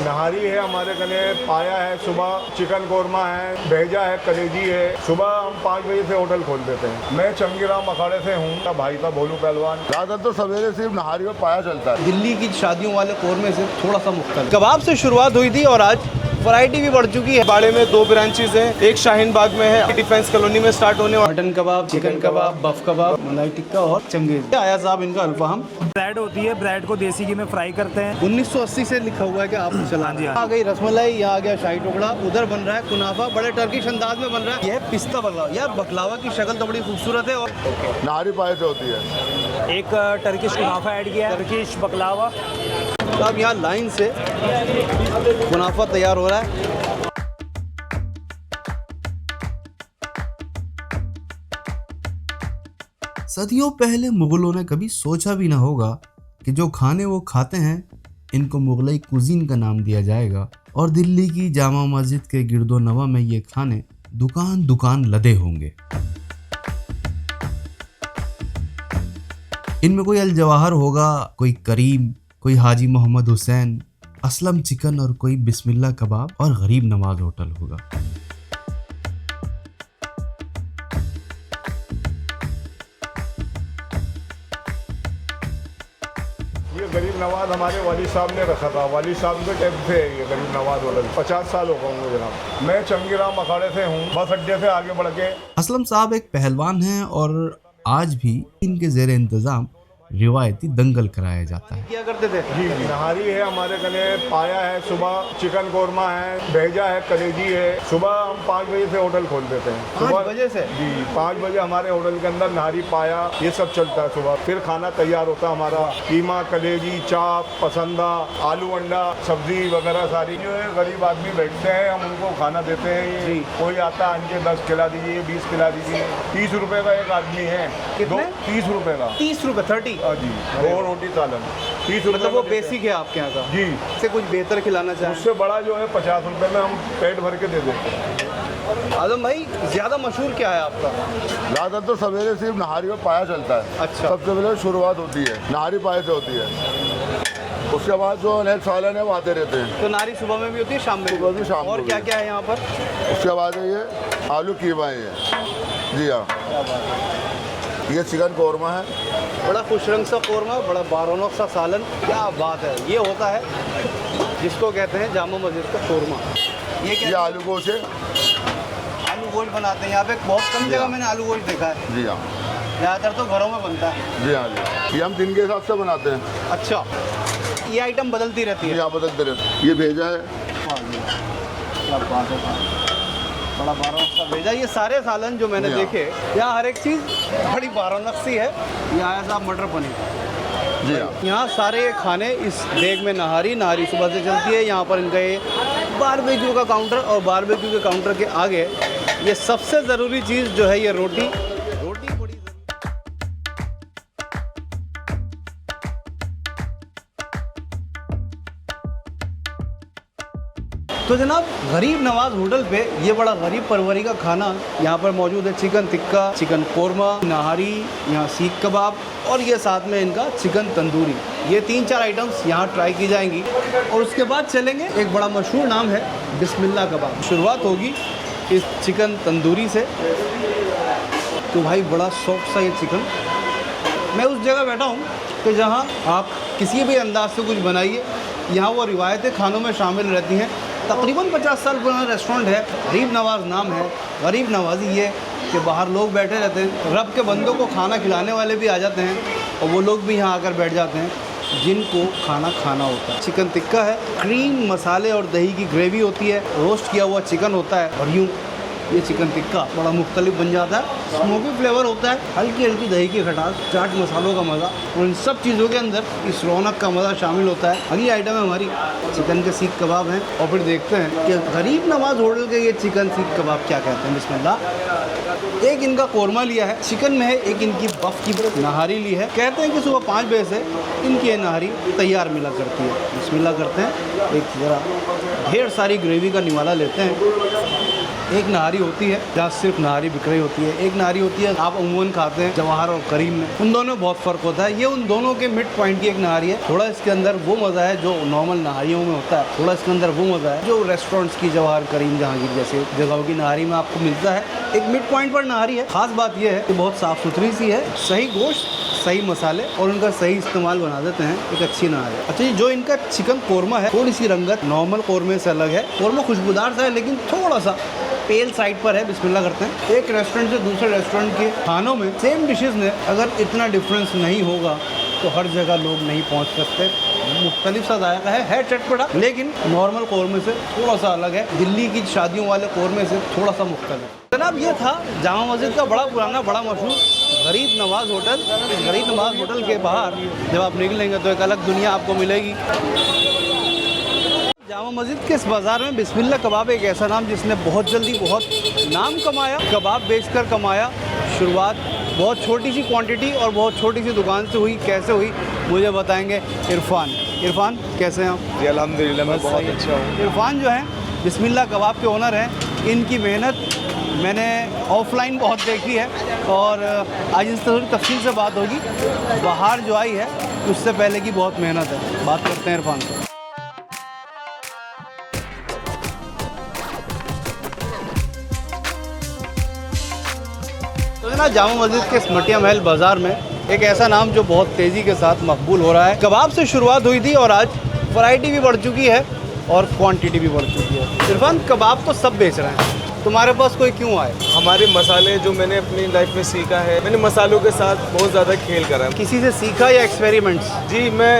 नहारी है हमारे कने, पाया है, सुबह चिकन कोरमा है, भेजा है, कलेजी है। सुबह हम 5 बजे से होटल खोल देते हैं। मैं चंगीराम अखाड़े से हूँ, भाई था भोलू पहलवान। ज़्यादा तो सवेरे सिर्फ नहारी में पाया चलता है। दिल्ली की शादियों वाले कोरमे से थोड़ा सा मुख्तलिफ। कबाब से शुरुआत हुई थी और आज वैरायटी भी बढ़ चुकी है। बाड़े में 2 ब्रांचेज हैं, एक शाहीन बाग में है, डिफेंस कॉलोनी में स्टार्ट होने वाला। मटन कबाब, चिकन कबाब, बफ कबाब, मलाई टिक्का और चंगेज। आया साहब इनका अल्फाम। ब्रेड होती है, ब्रेड को देसी घी में फ्राई करते हैं। 1980 से लिखा हुआ है कि आप चला दिया। आ गई रसमलाई, यहाँ आ गया शाही टुकड़ा, उधर बन रहा है कुनाफा, बड़े टर्किश अंदाज में बन रहा है। यह पिस्ता बकलावा। यार बकलावा की शक्ल तो बड़ी खूबसूरत है। और नहारी पाए से होती है। एक टर्किश कुनाफा ऐड किया है, टर्किश बकलावा। तो अब यहाँ लाइन से कुनाफा तैयार हो रहा है। सदियों पहले मुगलों ने कभी सोचा भी ना होगा कि जो खाने वो खाते हैं इनको मुगलई कुजीन का नाम दिया जाएगा और दिल्ली की जामा मस्जिद के गिरदो नवा में ये खाने दुकान दुकान लदे होंगे। इनमें कोई अल जवाहर होगा, कोई करीम, कोई हाजी मोहम्मद हुसैन, असलम चिकन और कोई बिस्मिल्लाह कबाब और गरीब नवाज होटल होगा। ये गरीब नवाज हमारे वाली साहब ने रखा था। वाली साहब के टाइम से ये गरीब नवाज होटल 50 साल हो गए होंगे जनाब। मैं चंगीराम अखाड़े से हूँ, बस अड्डे से आगे बढ़ के। असलम साहब एक पहलवान हैं और आज भी इनके ज़ेरे इंतज़ाम रिवायती दंगल कराया जाता है। क्या करते थे? जी नहारी है हमारे कने, पाया है, सुबह चिकन कोरमा है, भेजा है, कलेजी है। सुबह हम 5 बजे से होटल खोल देते हैं। 5 बजे से? जी 5 बजे हमारे होटल के अंदर नहारी, पाया, ये सब चलता है सुबह। फिर खाना तैयार होता है हमारा, कीमा, कलेजी, चाप, पसंदा, आलू अंडा, सब्जी वगैरह सारी। जो है गरीब आदमी बैठते हैं, हम उनको खाना देते हैं। ये कोई आता है, अंडे 10 खिला दीजिए, 20 खिला दीजिए। 30 रुपए का एक आदमी है। कितने? 30 रुपए का। 30 रुपए 30? जी 2 रोटी सालन 30 रुपए। मतलब वो बेसिक है आपके यहाँ का? जी। इससे कुछ बेहतर खिलाना चाहिए। उससे बड़ा जो है 50 रुपए में हम पेट भर के दे देते हैं। आजम भाई ज़्यादा मशहूर क्या है आपका? ज़्यादा तो सवेरे सिर्फ नहारी में पाया चलता है। अच्छा। सबसे पहले शुरुआत होती है नहारी पाए से होती है। उसके बाद जो नेक्स्ट सालन है वो आते रहते हैं। तो नारी सुबह में भी होती है, शाम में सुबह भी, शाम को और भी। क्या क्या है यहाँ पर? उसके बाद है ये आलू कीमा है। जी हाँ, ये चिकन कोरमा है। बड़ा खुश रंग सा कोरमा, बड़ा बारौनक सा सालन। क्या बात है। ये होता है जिसको कहते हैं जामा मस्जिद का कोरमा। ये क्या? ये आलू गोश्त है। आलू गोश्त बनाते हैं यहाँ पे। बहुत कम जगह मैंने आलू गोश्त देखा है। जी हाँ। ज़्यादातर तो घरों में बनता है। जी हाँ जी, ये हम दिन के हिसाब से बनाते हैं। अच्छा, ये आइटम बदलती रहती है? यहाँ बदलते रहते हैं। ये भेजा है। क्या बात है, बड़ा बारौनक सा भेजा। ये सारे सालन जो मैंने देखे, यहाँ हर एक चीज़ बड़ी बारौनक सी है। यहाँ आया साहब मटर पनीर। जी हाँ। यहाँ सारे खाने इस देग में नहारी सुबह से चलती है। यहाँ पर इनका ये बारबेक्यू का काउंटर, और बारबेक्यू के काउंटर के आगे ये सबसे ज़रूरी चीज़ जो है ये रोटी बड़ी। तो जनाब गरीब नवाज होटल पे ये बड़ा गरीब परवरी का खाना यहाँ पर मौजूद है। चिकन टिक्का, चिकन कोरमा, नहारी, यहाँ सीख कबाब और ये साथ में इनका चिकन तंदूरी। ये 3-4 आइटम्स यहाँ ट्राई की जाएंगी और उसके बाद चलेंगे। एक बड़ा मशहूर नाम है बिस्मिल्लाह कबाब। शुरुआत होगी इस चिकन तंदूरी से। तो भाई बड़ा सॉफ्ट सा ये चिकन। मैं उस जगह बैठा हूँ कि जहाँ आप किसी भी अंदाज से कुछ बनाइए, यहाँ वो रिवायतें खानों में शामिल रहती हैं। तकरीबन 50 साल पुराना रेस्टोरेंट है, गरीब नवाज नाम है। गरीब नवाजी ये कि बाहर लोग बैठे रहते हैं, रब के बंदों को खाना खिलाने वाले भी आ जाते हैं और वो लोग भी यहाँ आकर बैठ जाते हैं जिनको खाना खाना होता है। चिकन टिक्का है, क्रीम, मसाले और दही की ग्रेवी होती है, रोस्ट किया हुआ चिकन होता है और यूँ ये चिकन टिक्का बड़ा मुख्तलिफ बन जाता है। स्मोकी फ्लेवर होता है, हल्की हल्की दही की खटास, चाट मसालों का मज़ा और इन सब चीज़ों के अंदर इस रौनक का मज़ा शामिल होता है। अगली आइटम है हमारी चिकन के सीख कबाब हैं और फिर देखते हैं कि गरीब नवाज होटल के ये चिकन सीख कबाब क्या कहते हैं। बिस्मिल्लाह। एक इनका कोरमा लिया है, चिकन में है। एक इनकी बफ की नहारी ली है। कहते हैं कि सुबह 5 बजे से इनकी ये नहारी तैयार मिला करती है। बिस्मिल्लाह करते हैं। एक ज़रा ढेर सारी ग्रेवी का निवाला लेते हैं। एक नहारी होती है जहाँ सिर्फ नहारी बिक रही होती है, एक नहारी होती है आप अमूमन खाते हैं जवाहर और करीम में, उन दोनों में बहुत फ़र्क होता है। ये उन दोनों के मिड पॉइंट की एक नहारी है। थोड़ा इसके अंदर वो मज़ा है जो नॉर्मल नहारियों में होता है, थोड़ा इसके अंदर वो मज़ा है जो रेस्टोरेंट्स की जवाहर करीम जहांगीर जैसे जगहों की नहारी में आपको मिलता है। एक मिड पॉइंट पर नहारी है। खास बात यह है कि बहुत साफ़ सुथरी सी है, सही गोश्त, सही मसाले और उनका सही इस्तेमाल बना देते हैं एक अच्छी नहारी। अच्छा जी, जो इनका चिकन कोरमा है थोड़ी सी रंगत नॉर्मल कोरमे से अलग है। कोरमा खुशबूदार सा है लेकिन थोड़ा सा पेल साइड पर है। बिस्मिल्लाह करते हैं। एक रेस्टोरेंट से दूसरे रेस्टोरेंट के खानों में सेम डिशेस में अगर इतना डिफरेंस नहीं होगा तो हर जगह लोग नहीं पहुंच सकते। मुख्तलिफ सा जायका है चटपटा, लेकिन नॉर्मल कौरमे से थोड़ा सा अलग है। दिल्ली की शादियों वाले कौरमे से थोड़ा सा मुख्तलिफ। जनाब, ये था जामा मस्जिद का बड़ा पुराना बड़ा मशहूर गरीब नवाज़ होटल। इस गरीब नवाज़ होटल के बाहर जब आप निकलेंगे तो एक अलग दुनिया आपको मिलेगी। जामा मस्जिद के इस बाज़ार में बिस्मिल्लाह कबाब एक ऐसा नाम जिसने बहुत जल्दी बहुत नाम कमाया, कबाब बेचकर कमाया। शुरुआत बहुत छोटी सी क्वांटिटी और बहुत छोटी सी दुकान से हुई। कैसे हुई मुझे बताएंगे इरफान। इरफान, कैसे हैं आप? जी अल्हम्दुलिल्लाह, मैं बहुत अच्छा हूँ। इरफान जो हैं बिस्मिल्लाह कबाब के ओनर हैं। इनकी मेहनत मैंने ऑफलाइन बहुत देखी है और आज इस थोड़ी तफसील से बात होगी। बाहर जो आई है उससे पहले की बहुत मेहनत है। बात करते हैं इरफान से। तो ना जामा मस्जिद के स्मटिया महल बाज़ार में एक ऐसा नाम जो बहुत तेज़ी के साथ मकबूल हो रहा है। कबाब से शुरुआत हुई थी और आज वैरायटी भी बढ़ चुकी है और क्वांटिटी भी बढ़ चुकी है। इरफान, कबाब तो सब बेच रहे हैं, तुम्हारे पास कोई क्यों आए? हमारे मसाले जो मैंने अपनी लाइफ में सीखा है, मैंने मसालों के साथ बहुत ज़्यादा खेल करा है। किसी से सीखा या एक्सपेरिमेंट्स? जी, मैं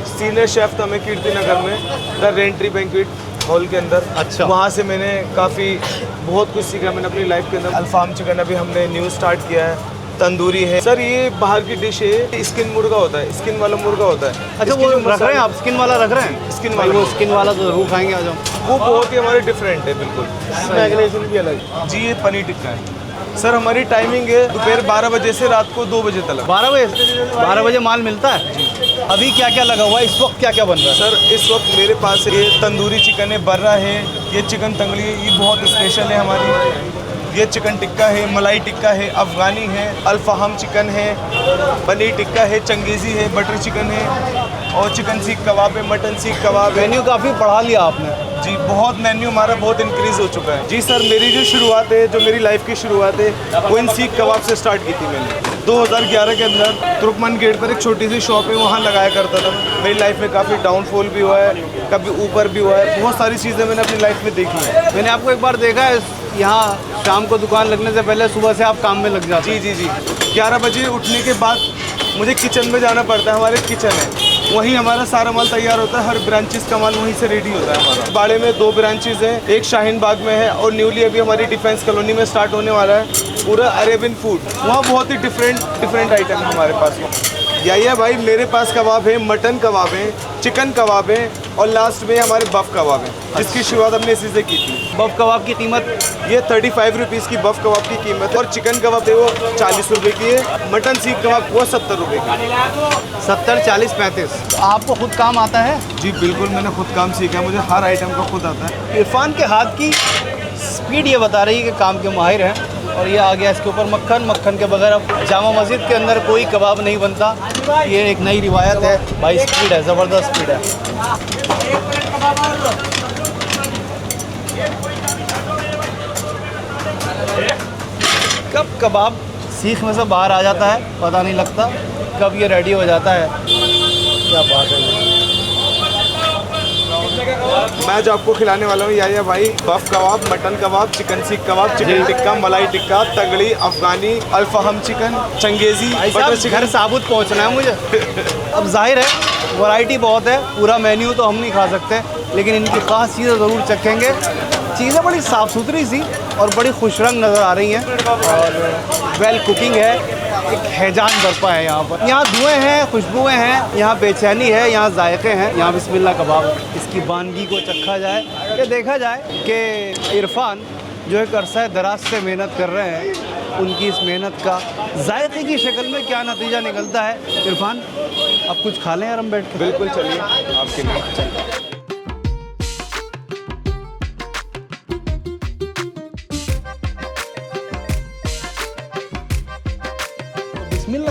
सीनियर शेफ़ था मैं कीर्ति नगर में द रेंट्री बैंक्वेट हॉल के अंदर। अच्छा। वहाँ से मैंने काफ़ी बहुत कुछ सीखा मैंने अपनी लाइफ के अंदर। अल्फाम चिकन अभी हमने न्यू स्टार्ट किया है, तंदूरी है। सर ये बाहर की डिश है, स्किन मुर्गा होता है, स्किन वाला मुर्गा होता है। अच्छा, वो रख रहे हैं आप? स्किन वाला रख रहे हैं? स्किन भाई वाला, वो स्किन वाला तो ज़रूर खाएंगे आज हम। वो बहुत ही हमारे डिफरेंट है बिल्कुल, मैग्नेशन भी अलग। जी, ये पनीर टिक्का है। सर हमारी टाइमिंग है दोपहर 12 बजे से रात को 2 बजे तक। 12 बजे माल मिलता है? अभी क्या क्या लगा हुआ है? इस वक्त क्या क्या बन रहा है? सर इस वक्त मेरे पास ये तंदूरी चिकन है, बर्रा है, ये चिकन तंगड़ी है, ये बहुत स्पेशल है हमारी। ये चिकन टिक्का है, मलाई टिक्का है, अफ़गानी है, अल्फाहम चिकन है, पनीर टिक्का है, चंगेज़ी है, बटर चिकन है और चिकन सीख कबाब है, मटन सीख कबाब है। मेन्यू काफ़ी बढ़ा लिया आपने। जी, बहुत मेन्यू हमारा बहुत इंक्रीज़ हो चुका है। जी सर, मेरी जो शुरुआत है, जो मेरी लाइफ की शुरुआत है, वो इन सीख कबाब से स्टार्ट की थी मैंने। 2011 के अंदर तुर्कमन गेट पर एक छोटी सी शॉप है, वहाँ लगाया करता था। मेरी लाइफ में काफ़ी डाउनफॉल भी हुआ है, कभी ऊपर भी हुआ है, बहुत सारी चीज़ें मैंने अपनी लाइफ में देखी है। मैंने आपको एक बार देखा है यहाँ शाम को दुकान लगने से पहले सुबह से आप काम में लग जाते हैं। जी, 11 बजे उठने के बाद मुझे किचन में जाना पड़ता है। हमारे किचन है, वहीं हमारा सारा माल तैयार होता है। हर ब्रांचेस का माल वहीं से रेडी होता है हमारा। बाड़े में 2 ब्रांचेस हैं, एक शाहीन बाग में है और न्यूली अभी हमारी डिफेंस कॉलोनी में स्टार्ट होने वाला है पूरा अरेबियन फूड। वहाँ बहुत ही डिफरेंट आइटम है हमारे पास। यही है भाई, मेरे पास कबाब है, मटन कबाब है, चिकन कबाब है और लास्ट में हमारे बफ कबाब है, जिसकी शुरुआत हमने इसी से की थी। बफ कबाब की कीमत? ये 35 रुपीज़ की बफ कबाब की कीमत है और चिकन कबाब है वो 40 रुपये की है। मटन सीख कबाब वो 70 रुपये की है। 70, 40, 35। तो आपको खुद काम आता है? जी बिल्कुल, मैंने खुद काम सीखा है, मुझे हर आइटम का खुद आता है। इरफान के हाथ की स्पीड ये बता रही है कि काम के माहिर हैं। और ये आ गया इसके ऊपर मक्खन के बगैर अब जामा मस्जिद के अंदर कोई कबाब नहीं बनता। ये एक नई रिवायत है भाई। स्पीड है, ज़बरदस्त स्पीड है। कब कबाब सीख में से बाहर आ जाता है पता नहीं लगता, कब ये रेडी हो जाता है। क्या बात है। मैं जो आपको खिलाने वाला हूँ या भाई, बफ कबाब, मटन कबाब, चिकन सीख कबाब, चिकन टिक्का, मलाई टिक्का, तगड़ी, अफगानी, alfaham chicken, Changezi, butter chicken. घर साबुत पहुँचना है मुझे। अब जाहिर है वैरायटी बहुत है, पूरा मेन्यू तो हम नहीं खा सकते, लेकिन इनकी ख़ास चीज़ें ज़रूर चखेंगे। चीज़ें बड़ी साफ़ सुथरी सी और बड़ी खुश रंग नज़र आ रही हैं और वेल कुकिंग है। एक हैजान बरपा है यहाँ पर। यहाँ धुएँ हैं, खुशबुएँ हैं, यहाँ बेचैनी है, यहाँ जायक़े हैं, यहाँ बिस्मिल्लाह कबाब। इसकी बानगी को चखा जाए, ये देखा जाए कि इरफान जो एक अरसा दराज से मेहनत कर रहे हैं, उनकी इस मेहनत का जायके की शक्ल में क्या नतीजा निकलता है। इरफान, अब कुछ खा लें यार हम बैठ के? बिल्कुल, चलिए आपके लिए।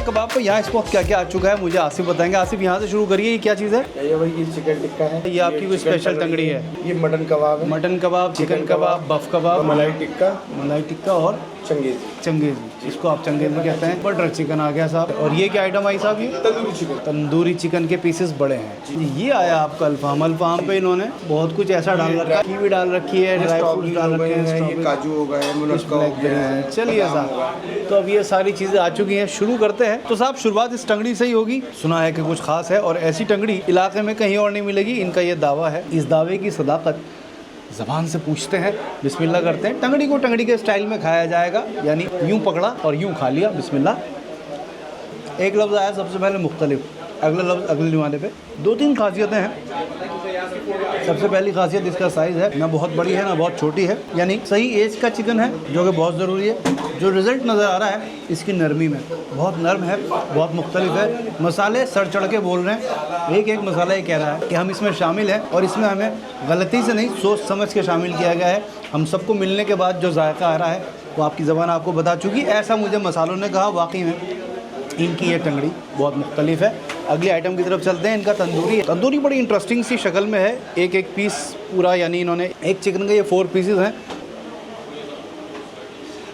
कबाब पे यहाँ इस वक्त क्या क्या आ चुका है मुझे आसिफ बताएंगे। आसिफ यहाँ से शुरू करिए, ये क्या चीज़ है? ये भाई ये चिकन टिक्का है, ये आपकी कोई स्पेशल टंगड़ी है? ये मटन कबाब है, मटन कबाब, चिकन कबाब, बफ कबाब, मलाई टिक्का, मलाई टिक्का और चंगेजी, चंगेजी, इसको आप चंगेजी कहते हैं। बटर चिकन आ गया साहब। और ये क्या आइटम आई साहब? ये तंदूरी चिकन। तंदूरी चिकन के पीसेस बड़े हैं। ये आया आपका अल्फाम। अल्फाम पे इन्होंने बहुत कुछ ऐसा डाल रखा है, कीवी डाल रखी है, ड्राई फ्रूट्स डाल रखे हैं, ये काजू हो गए, मुनक्का हो गया। चलिए साहब, तो अब ये सारी चीज़ें आ चुकी हैं, शुरू करते हैं। तो साहब शुरुआत इस टंगड़ी से ही होगी। सुना है कि कुछ खास है और ऐसी टंगड़ी इलाके में कहीं और नहीं मिलेगी, इनका ये दावा है। इस दावे की सदाकत ज़बान से पूछते हैं, बिस्मिल्लाह करते हैं। टंगड़ी को टंगड़ी के स्टाइल में खाया जाएगा, यानी यूं पकड़ा और यूं खा लिया। बिस्मिल्लाह। एक लफ्ज़ आया सबसे पहले मुख्तलिफ, अगला लफ्ज़ अगले निवाले पे। 2-3 खासियतें हैं। सबसे पहली खासियत इसका साइज़ है, ना बहुत बड़ी है ना बहुत छोटी है, यानी सही एज का चिकन है, जो कि बहुत ज़रूरी है। जो रिज़ल्ट नज़र आ रहा है इसकी नरमी में, बहुत नरम है, बहुत मुख्तलिफ है। मसाले सर चढ़ के बोल रहे हैं, एक एक मसाला ये कह रहा है कि हम इसमें शामिल हैं और इसमें हमें गलती से नहीं, सोच समझ के शामिल किया गया है। हम सबको मिलने के बाद जो जायका आ रहा है वो आपकी ज़बान आपको बता चुकी, ऐसा मुझे मसालों ने कहा। वाकई में इनकी ये टंगड़ी बहुत मुख्तलिफ है। अगली आइटम की तरफ चलते हैं। इनका तंदूरी है। तंदूरी बड़ी इंटरेस्टिंग सी शक्ल में है, एक एक पीस पूरा, यानी इन्होंने एक चिकन के ये 4 पीसेस हैं।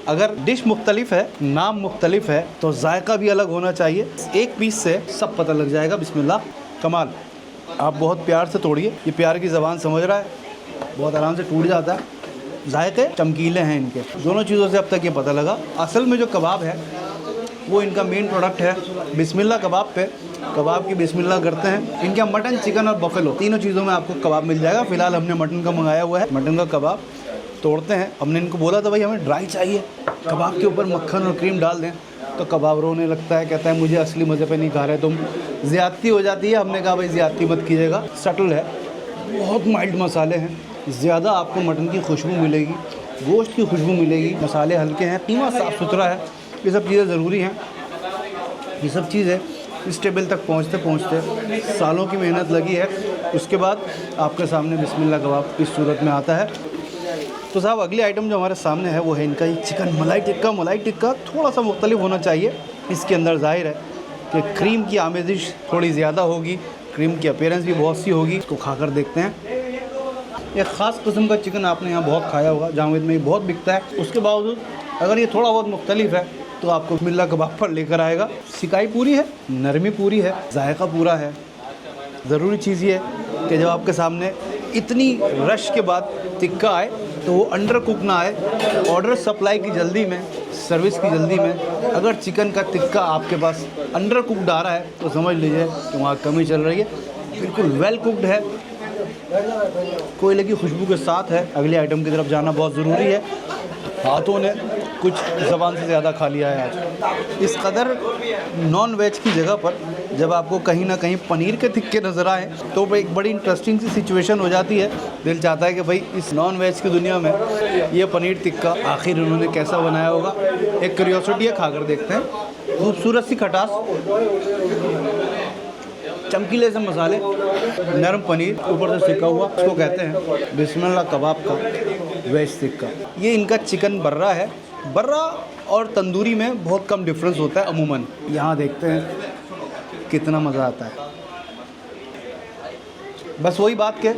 अगर डिश मुख्तलिफ है, नाम मुख्तलिफ है, तो जायका भी अलग होना चाहिए। एक पीस से सब पता लग जाएगा। बिस्मिल्लाह। कमाल। आप बहुत प्यार से तोड़िए, ये प्यार की ज़बान समझ रहा है, बहुत आराम से टूट जाता है। जायके चमकीले हैं इनके। दोनों चीज़ों से अब तक ये पता लगा। असल में जो कबाब है वो इनका मेन प्रोडक्ट है। बिस्मिल्लाह कबाब पे कबाब की बिस्मिल्लाह करते हैं। इनके मटन, चिकन और बफेलो, तीनों चीज़ों में आपको कबाब मिल जाएगा। फ़िलहाल हमने मटन का मंगाया हुआ है। मटन का कबाब तोड़ते हैं। हमने इनको बोला था भाई हमें ड्राई चाहिए, कबाब के ऊपर मक्खन और क्रीम डाल दें, तो कबाब रोने लगता है, कहता है मुझे असली मज़े पे नहीं खा रहे तुम, ज़्यादती हो जाती है। हमने कहा भाई ज़्यादती मत कीजिएगा, सटल है, बहुत माइल्ड मसाले हैं, ज़्यादा आपको मटन की खुशबू मिलेगी, गोश्त की खुशबू मिलेगी। मसाले हल्के हैं, कीमा साफ़ सुथरा है, ये सब चीज़ें ज़रूरी हैं। ये सब चीज़ें इस टेबल तक पहुँचते पहुँचते सालों की मेहनत लगी है। उसके बाद आपके सामने बिस्मिल्लाह कबाब इस सूरत में आता है। तो साहब अगली आइटम जो हमारे सामने है वो है इनका ये चिकन मलाई टिक्का। मलाई टिक्का थोड़ा सा मुख्तलिफ होना चाहिए। इसके अंदर जाहिर है कि क्रीम की आमेज़िश थोड़ी ज़्यादा होगी, क्रीम की अपीयरेंस भी बहुत सी होगी। इसको खाकर देखते हैं। एक ख़ास किस्म का चिकन आपने यहाँ बहुत खाया होगा, जावेद में ये बहुत बिकता है। उसके बावजूद अगर ये थोड़ा बहुत मुख्तलिफ है तो आपको बिस्मिल्लाह कबाब पर लेकर आएगा। सिकाई पूरी है, नरमी पूरी है, जायका पूरा है। ज़रूरी चीज़ ये है कि जब आपके सामने इतनी रश के बाद टिक्का आए तो वो अंडर कुक ना आए। ऑर्डर सप्लाई की जल्दी में, सर्विस की जल्दी में अगर चिकन का टिक्का आपके पास अंडर कुकड आ रहा है तो समझ लीजिए कि वहाँ कमी चल रही है। बिल्कुल वेल कुकड है, कोयले की खुशबू के साथ है। अगली आइटम की तरफ जाना बहुत ज़रूरी है। हाथों ने कुछ ज़बान से ज़्यादा खा लिया है आज। इस कदर नॉन वेज की जगह पर जब आपको कहीं ना कहीं पनीर के टिक्के नज़र आए तो एक बड़ी इंटरेस्टिंग सी सिचुएशन हो जाती है। दिल चाहता है कि भाई इस नॉन वेज की दुनिया में ये पनीर टिक्का आखिर उन्होंने कैसा बनाया होगा। एक क्यूरियोसिटी है, खाकर देखते हैं। खूबसूरत सी खटास, चमकीले से मसाले, नरम पनीर, ऊपर से सिका हुआ, इसको कहते हैं बिस्मिल्लाह कबाब का वेज टिक्का। ये इनका चिकन बर्रा है। बर्रा और तंदूरी में बहुत कम डिफरेंस होता है अमूमन। यहाँ देखते हैं कितना मज़ा आता है। बस वही बात के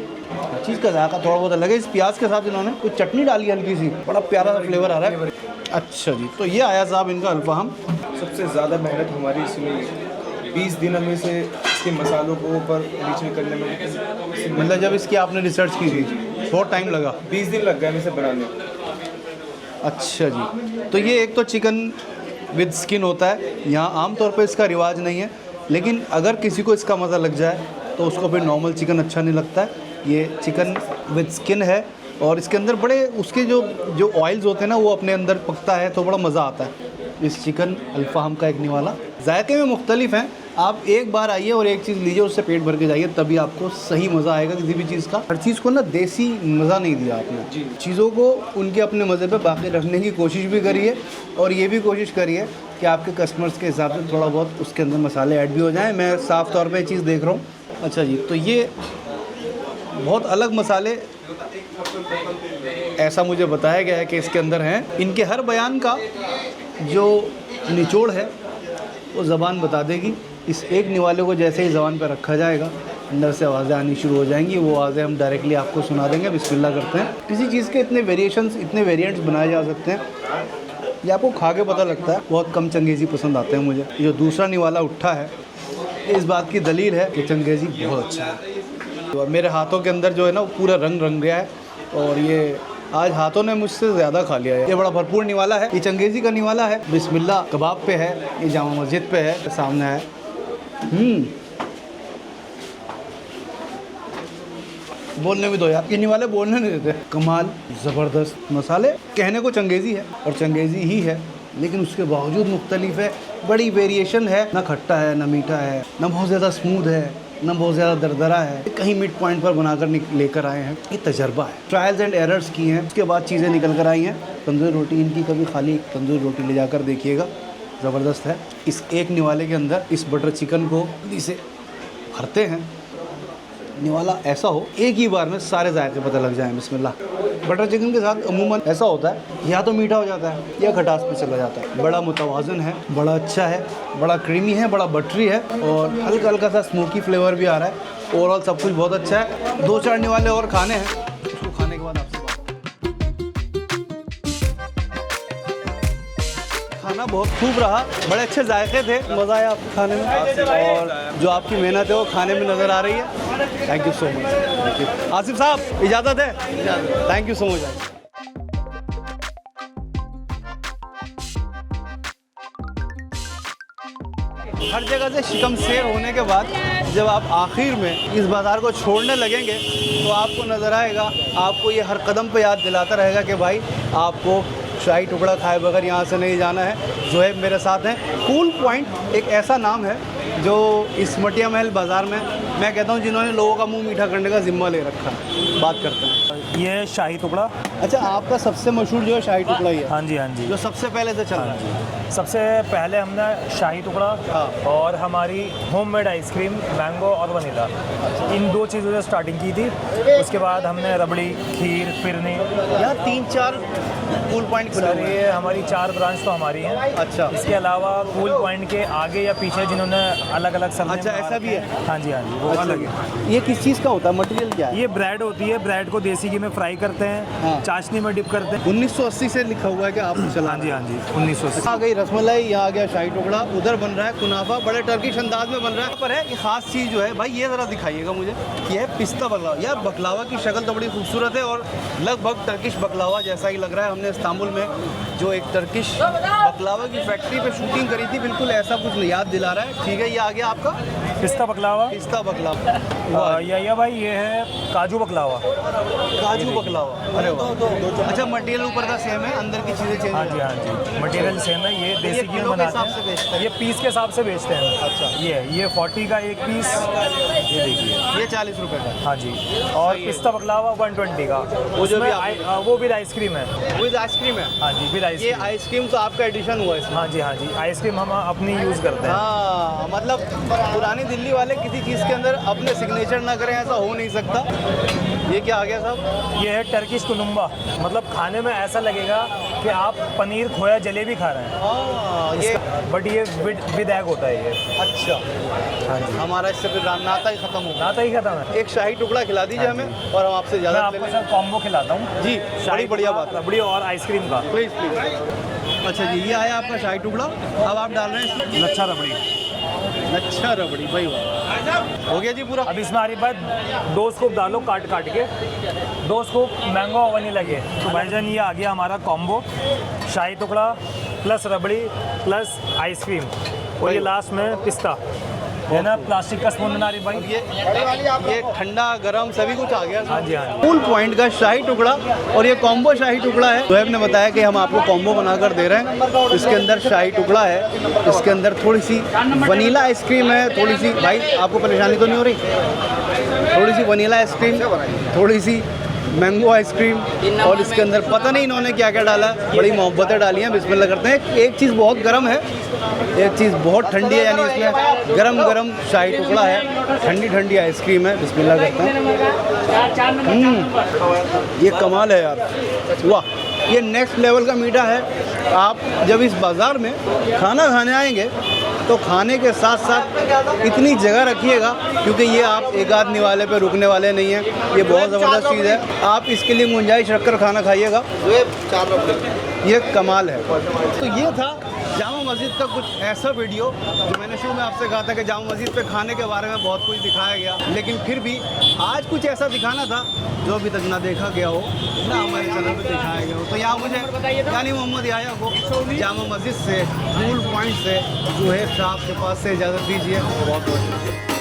चीज़ का जायका थोड़ा बहुत अलग है। इस प्याज के साथ इन्होंने कुछ चटनी डाली हल्की सी, बड़ा प्यारा सा फ्लेवर आ रहा है। अच्छा जी, तो ये आया साहब इनका अल्फाम। सबसे ज़्यादा मेहनत हमारी इसमें 20 दिन में से इसके मसालों को ऊपर नीचे करने में, मतलब जब इसकी आपने रिसर्च की थी बहुत टाइम लगा? 20 दिन लग गए इसे बनाने। अच्छा जी, तो ये एक तो चिकन विद स्किन होता है, यहाँ आम तौर पे इसका रिवाज नहीं है, लेकिन अगर किसी को इसका मज़ा लग जाए तो उसको फिर नॉर्मल चिकन अच्छा नहीं लगता है। ये चिकन विद स्किन है और इसके अंदर बड़े उसके जो ऑयल्स होते हैं ना वो अपने अंदर पकता है तो बड़ा मज़ा आता है। इस चिकन अल्फाम का एक निवाला जायके में मुख्तलिफ हैं। आप एक बार आइए और एक चीज़ लीजिए, उससे पेट भर के जाइए, तभी आपको सही मज़ा आएगा किसी भी चीज़ का। हर चीज़ को ना देसी मज़ा नहीं दिया आपने, चीज़ों को उनके अपने मज़े पे बाकी रखने की कोशिश भी करिए और ये भी कोशिश करिए कि आपके कस्टमर्स के हिसाब से थोड़ा बहुत उसके अंदर मसाले ऐड भी हो जाएँ। मैं साफ़ तौर पर चीज़ देख रहा हूँ। अच्छा जी, तो ये बहुत अलग मसाले ऐसा मुझे बताया गया है कि इसके अंदर हैं। इनके हर बयान का जो निचोड़ है वो ज़बान बता देगी। इस एक निवाले को जैसे ही ज़बान पर रखा जाएगा अंदर से आवाज़ें आनी शुरू हो जाएंगी। वो आवाज़ें हम डायरेक्टली आपको सुना देंगे। बिस्मिल्लाह करते हैं। किसी चीज़ के इतने वेरिएशंस, इतने वेरिएंट्स बनाए जा सकते हैं, ये आपको खा के पता लगता है। बहुत कम चंगेज़ी पसंद आते हैं मुझे। ये जो दूसरा निवाला उठा है, इस बात की दलील है कि चंगेज़ी बहुत अच्छा है। और मेरे हाथों के अंदर जो है ना वो पूरा रंग गया है और ये आज हाथों ने मुझसे ज़्यादा खा लिया है। ये बड़ा भरपूर निवाला है। ये चंगेज़ी का निवाला है। बिस्मिल्लाह कबाब पे है, ये जामा मस्जिद पे है, सामने है। बोलने भी दो यार, ये निवाले बोलने नहीं देते। कमाल, ज़बरदस्त मसाले। कहने को चंगेज़ी है और चंगेज़ी ही है, लेकिन उसके बावजूद मुख्तलिफ है, बड़ी वेरिएशन है। ना खट्टा है, ना मीठा है, ना बहुत ज़्यादा स्मूथ है, ना बहुत ज़्यादा दरदरा है। कहीं मिड पॉइंट पर बनाकर लेकर आए हैं। ये तजर्बा है, ट्रायल्स एंड एरर्स की हैं, उसके बाद चीज़ें निकल कर आई हैं। तंदूरी रोटी इनकी, कभी खाली तंदूरी रोटी ले जाकर देखिएगा, ज़बरदस्त है। इस एक निवाले के अंदर इस बटर चिकन को इसे भरते हैं। निवाला ऐसा हो एक ही बार में सारे जायके पता लग जाएं। बिस्मिल्लाह। बटर चिकन के साथ अमूमन ऐसा होता है, या तो मीठा हो जाता है या खटास पे चला जाता है। बड़ा मुतवाज़न है, बड़ा अच्छा है, बड़ा क्रीमी है, बड़ा बटरी है और हल्का हल्का सा स्मोकी फ्लेवर भी आ रहा है। ओवरऑल सब कुछ बहुत अच्छा है। 2-4 निवाले और खाने हैं, उसको खाने के बाद आपसे बात। खाना बहुत खूब रहा, बड़े अच्छे जायके थे, मज़ा आया आपको खाने में और जो आपकी मेहनत है वो खाने में नज़र आ रही है। Thank you so much. Asif Sahab इजाज़त है? Thank you so much. हर जगह से शिकम शेर होने के बाद जब आप आखिर में इस बाज़ार को छोड़ने लगेंगे तो आपको नज़र आएगा, आपको ये हर कदम पे याद दिलाता रहेगा कि भाई आपको शाही टुकड़ा खाए बगैर यहाँ से नहीं जाना है। ज़ोहैब मेरे साथ हैं। कूल पॉइंट एक ऐसा नाम है जो इस मटिया महल बाज़ार में, मैं कहता हूँ, जिन्होंने लोगों का मुंह मीठा करने का ज़िम्मा ले रखा है। बात करते हैं। ये शाही टुकड़ा। अच्छा, आपका सबसे मशहूर जो है शाही टुकड़ा ही है? हाँ जी, हाँ जी। जो सबसे पहले से चल रहा है। सबसे पहले हमने शाही टुकड़ा और हमारी होममेड आइसक्रीम मैंगो और वनीला, इन 2 चीज़ों से स्टार्टिंग की थी। उसके बाद हमने रबड़ी, खीर, फिरनी। यहाँ 3-4 कूल पॉइंट खुले हुए हैं। ये हमारी 4 ब्रांच तो हमारी हैं। अच्छा। इसके अलावा कूल पॉइंट के आगे या पीछे जिन्होंने अलग अलग सब। अच्छा, ऐसा भी है? हाँ जी, हाँ जी, वो अलग है। ये किस चीज़ का होता है, मटेरियल क्या है? ये ब्रेड होती है। ब्रेड को देसी घी में फ्राई करते हैं, हाँ। चाशनी में डिप करते हैं। 1980 से लिखा हुआ है कि आप चला। हाँ जी, हाँ जी, 1980। आ गई रसमलाई, यहाँ आ गया शाही टुकड़ा, उधर बन रहा है कुनाफा, बड़े टर्किश अंदाज में बन रहा है। पर है ये खास चीज़ जो है भाई, ये ज़रा दिखाइएगा मुझे, ये है पिस्ता बकलावा। यार बकलावा की शक्ल तो बड़ी खूबसूरत है और लगभग टर्किश बकलावा जैसा ही लग रहा है। हमने इस्तांबुल में जो एक टर्किश बकलावा की फैक्ट्री पे शूटिंग करी थी, बिल्कुल ऐसा कुछ याद दिला रहा है। ठीक है, ये आ गया आपका पिस्ता बकलावा। पिस्ता बकलावा। या भाई ये है काजू बकलावा। काजू बकलावा, अरे वाह। अच्छा, मटेरियल ऊपर का सेम है, अंदर की चीज़ें चेंज। हाँ जी, हाँ जी, मटेरियल सेम है। ये देसी घी में बनाते हैं। ये पीस के हिसाब से बेचते हैं। अच्छा। ये 40 का एक पीस, ये देखिए। ये 40 रुपये का। हाँ जी। और पिस्ता बकलावा 120 का। वो जो भी वो विद आइसक्रीम है। विद आइसक्रीम है? हाँ जी, विद ये आइसक्रीम। आइसक्रीम तो आपका एडिशन हुआ है इसमें? हाँ जी, हाँ जी, आइसक्रीम हम अपनी यूज़ करते हैं। हाँ, मतलब पुरानी दिल्ली वाले किसी चीज़ के अंदर अपने सिग्नेचर ना करें, ऐसा हो नहीं सकता। ये क्या आ गया साहब? ये है टर्किश कुलुम्बा। मतलब खाने में ऐसा लगेगा कि आप पनीर खोया जलेबी खा रहे हैं। हाँ, ये बट ये विद एग होता है ये। अच्छा। हाँ जी। हमारा इससे फिर नाता ही ख़त्म हो गया। नाता ही खत्म है। एक शाही टुकड़ा खिला दीजिए हमें और हम आपसे मैं ज़्यादा आपको सर कॉम्बो खिलाता हूँ जी। बड़ी बढ़िया बात है। रबड़ी और आइसक्रीम का। Please please. अच्छा जी, ये आया आपका शाही टुकड़ा। अब आप डाल रहे हैं इसमें लच्छा रबड़ी। अच्छा, रबड़ी भाई वाह। हो गया जी पूरा। अब इसमें हमारे पास 2 स्कूप डालो काट के, 2 स्कूप मैंगो वनीला के। तो भाईजान ये आ गया हमारा कॉम्बो, शाही टुकड़ा प्लस रबड़ी प्लस आइसक्रीम और ये लास्ट में पिस्ता है ना। प्लास्टिक का स्पून बना रही भाई। ये ठंडा गरम सभी कुछ आ गया। हाँ जी, हाँ जी। कूल पॉइंट का शाही टुकड़ा और ये कॉम्बो शाही टुकड़ा है। ज़ोहैब ने बताया कि हम आपको कॉम्बो बनाकर दे रहे हैं। इसके अंदर शाही टुकड़ा है, इसके अंदर थोड़ी सी वनीला आइसक्रीम है, थोड़ी सी, भाई आपको परेशानी तो नहीं हो रही? थोड़ी सी वनीला आइसक्रीम, थोड़ी सी मैंगो आइसक्रीम और इसके अंदर पता नहीं इन्होंने क्या क्या डाला है। बड़ी मोहब्बतें डाली हैं। बिस्मिल्लाह करते हैं। एक चीज़ बहुत गर्म है, एक चीज़ बहुत ठंडी है, यानी इसमें गरम गरम शाही टुकड़ा है, ठंडी ठंडी आइसक्रीम है। बिस्मिल्लाह करते हैं। ये कमाल है यार, वाह। ये नेक्स्ट लेवल का मीठा है। आप जब इस बाज़ार में खाना खाने आएंगे तो खाने के साथ साथ इतनी जगह रखिएगा, क्योंकि ये आप एक आध निवाले पे रुकने वाले नहीं हैं। ये बहुत ज़बरदस्त चीज़ है, आप इसके लिए गुंजाइश रखकर खाना खाइएगा। ये कमाल है। तो ये था जामा मस्जिद का कुछ ऐसा वीडियो जो मैंने शुरू में आपसे कहा था कि जामा मस्जिद पे खाने के बारे में बहुत कुछ दिखाया गया, लेकिन फिर भी आज कुछ ऐसा दिखाना था जो अभी तक ना देखा गया हो, ना हमारे चैनल पे दिखाया गया हो। तो यहाँ मुझे यानी मोहम्मद याया को जामा मस्जिद से, मूल पॉइंट से, जुहैब साहब के पास से इजाज़त दीजिए। बहुत बहुत